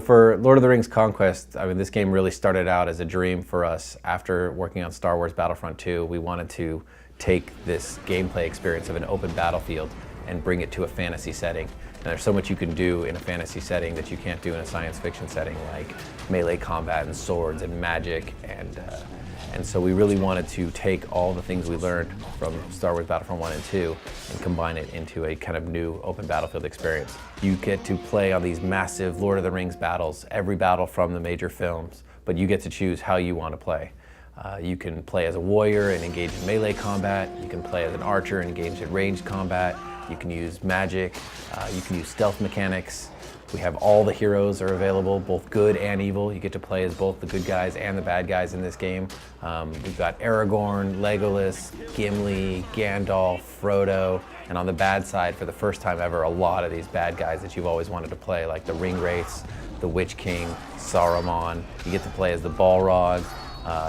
For Lord of the Rings Conquest, I mean, this game really started out as a dream for us. After working on Star Wars Battlefront 2, we wanted to take this gameplay experience of an open battlefield and bring it to a fantasy setting. And there's so much you can do in a fantasy setting that you can't do in a science fiction setting, like melee combat and swords and magic. And so we really wanted to take all the things we learned from Star Wars Battlefront 1 and 2 and combine it into a kind of new open battlefield experience. You get to play on these massive Lord of the Rings battles, every battle from the major films, but you get to choose how you want to play. You can play as a warrior and engage in melee combat. You can play as an archer and engage in ranged combat. You can use magic. You can use stealth mechanics. We have all the heroes are available, both good and evil. You get to play as both the good guys and the bad guys in this game. We've got Aragorn, Legolas, Gimli, Gandalf, Frodo, and on the bad side, for the first time ever, a lot of these bad guys that you've always wanted to play, like the Ring Wraiths, the Witch King, Saruman. You get to play as the Balrog.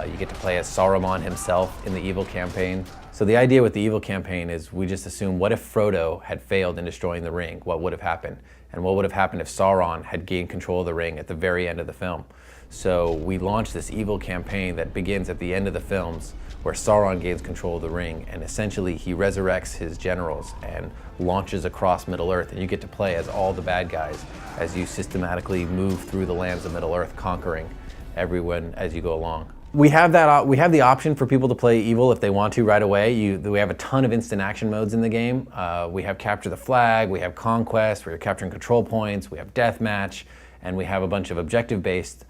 You get to play as Saruman himself in the evil campaign. So the idea with the evil campaign is we just assume, what if Frodo had failed in destroying the ring? What would have happened? And what would have happened if Sauron had gained control of the ring at the very end of the film? So we launched this evil campaign that begins at the end of the films, where Sauron gains control of the ring, and essentially he resurrects his generals and launches across Middle-earth, and you get to play as all the bad guys as you systematically move through the lands of Middle-earth, conquering everyone as you go along. We have the option for people to play evil if they want to right away. We have a ton of instant action modes in the game. We have Capture the Flag, we have Conquest, we're capturing control points, we have Deathmatch, and we have a bunch of objective-based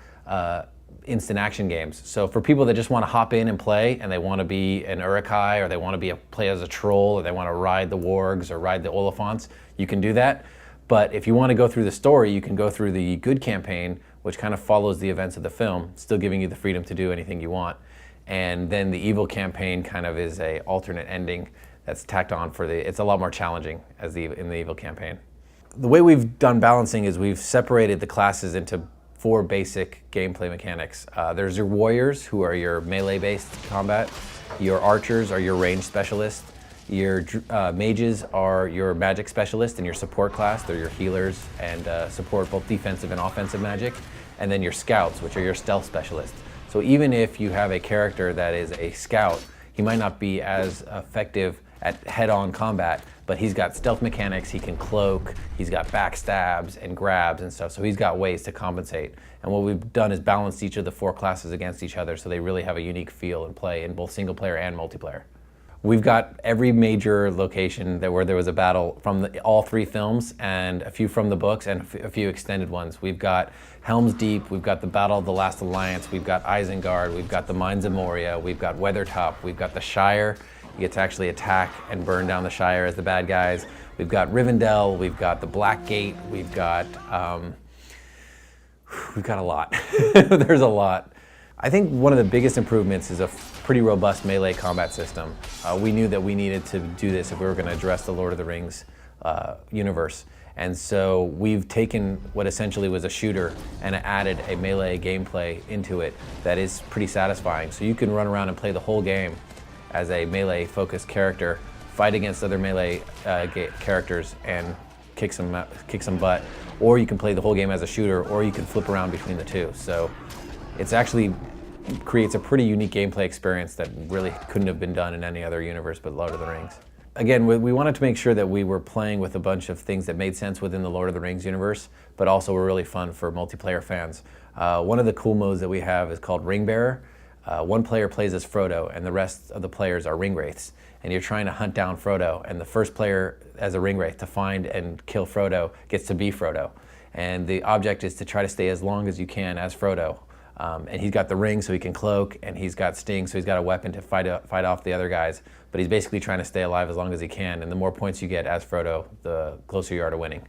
instant action games. So for people that just want to hop in and play, and they want to be an Uruk-hai, or they want to play as a troll, or they want to ride the wargs or ride the Oliphants, you can do that. But if you want to go through the story, you can go through the good campaign, which kind of follows the events of the film, still giving you the freedom to do anything you want. And then the evil campaign kind of is a alternate ending that's tacked on it's a lot more challenging in the evil campaign. The way we've done balancing is we've separated the classes into 4 basic gameplay mechanics. There's your warriors, who are your melee-based combat. Your archers are your range specialists. Your mages are your magic specialist and your support class. They're your healers and support both defensive and offensive magic. And then your scouts, which are your stealth specialists. So even if you have a character that is a scout, he might not be as effective at head-on combat, but he's got stealth mechanics, he can cloak, he's got backstabs and grabs and stuff, so he's got ways to compensate. And what we've done is balanced each of the 4 classes against each other, so they really have a unique feel and play in both single player and multiplayer. We've got every major location where there was a battle from all 3 films, and a few from the books, and a few extended ones. We've got Helm's Deep, we've got the Battle of the Last Alliance, we've got Isengard, we've got the Mines of Moria, we've got Weathertop, we've got the Shire. You get to actually attack and burn down the Shire as the bad guys. We've got Rivendell, we've got the Black Gate, we've got a lot. There's a lot. I think one of the biggest improvements is a pretty robust melee combat system. We knew that we needed to do this if we were going to address the Lord of the Rings universe. And so we've taken what essentially was a shooter and added a melee gameplay into it that is pretty satisfying. So you can run around and play the whole game as a melee-focused character, fight against other melee characters and kick some butt. Or you can play the whole game as a shooter, or you can flip around between the two. So it's actually creates a pretty unique gameplay experience that really couldn't have been done in any other universe but Lord of the Rings. Again, we wanted to make sure that we were playing with a bunch of things that made sense within the Lord of the Rings universe, but also were really fun for multiplayer fans. One of the cool modes that we have is called Ring Bearer. One player plays as Frodo, and the rest of the players are Ring Wraiths. And you're trying to hunt down Frodo, and the first player as a Ring Wraith to find and kill Frodo gets to be Frodo. And the object is to try to stay as long as you can as Frodo. And he's got the ring so he can cloak, and he's got Sting so he's got a weapon to fight off the other guys. But he's basically trying to stay alive as long as he can, and the more points you get as Frodo, the closer you are to winning.